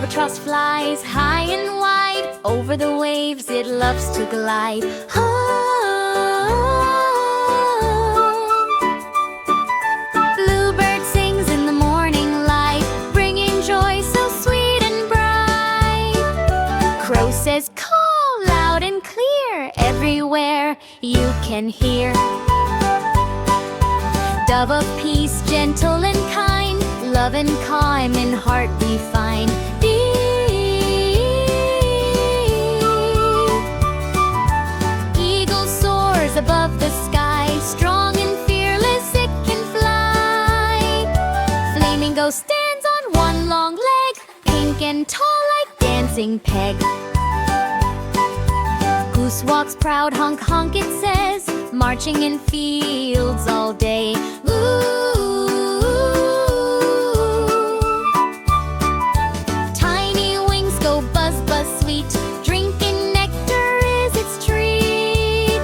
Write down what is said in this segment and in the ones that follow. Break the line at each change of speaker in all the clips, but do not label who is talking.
Albatross flies high and wide. Over the waves it loves to glide. Bluebird sings in the morning light, bringing joy so sweet and bright. Crow says call loud and clear, everywhere you can hear. Dove of peace, gentle and kind, love and calm in heart we find. Eagle soars above the sky, strong and fearless it can fly. Flamingo stands on one long leg, pink and tall like dancing peg. Goose walks proud, honk-honk it says, marching in fields all day. Ooh. Tiny wings go buzz, buzz sweet, drinking nectar is its treat.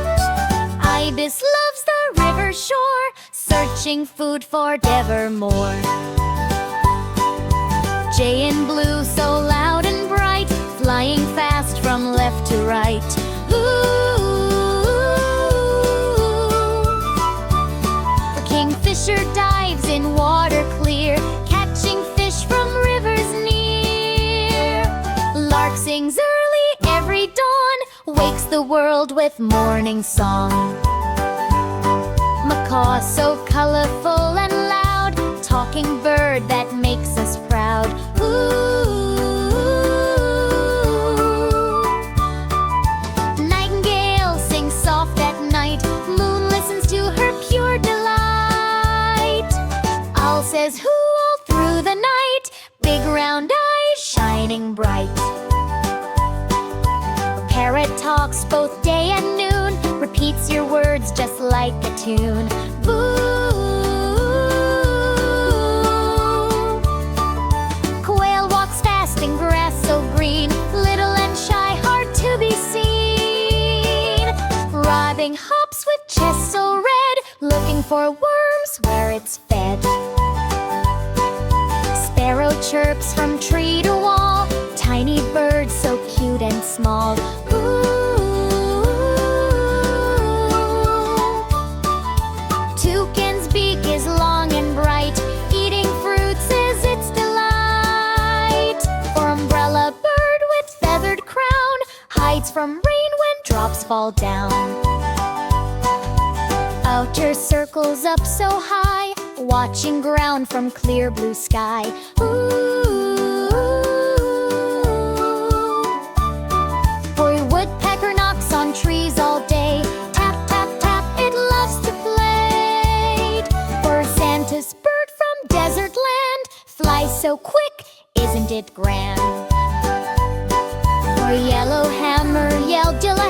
Ibis loves the river shore, searching food for evermore. Jay in blue, so loud and bright, flying fast from left to right. Kingfisher dives in water clear, catching fish from rivers near. Lark sings early every dawn, wakes the world with morning song. Macaw so colorful and loud, talking bird that makes us proud. Nightingale sings soft at night, moon listens to her pure delight. Owl says who all through the night, big round eyes shining bright. Parrot talks both day and noon, repeats your words just like a tune. Boo! Quail walks fast in grass so green, little and shy, hard to be seen. Robin hops with chest so red, looking for worms where it's fed. Sparrow chirps from tree to wall, tiny bird so cute and small. Toucan's beak is long and bright, eating fruits is its delight. For umbrella bird with feathered crown, hides from rain when drops fall down. Outer circles up so high, watching ground from clear blue sky. Boy woodpecker knocks on trees all day, tap, tap, tap, it loves to play. For Santa's bird from desert land, flies so quick, isn't it grand? For yellow hammer yelled delight,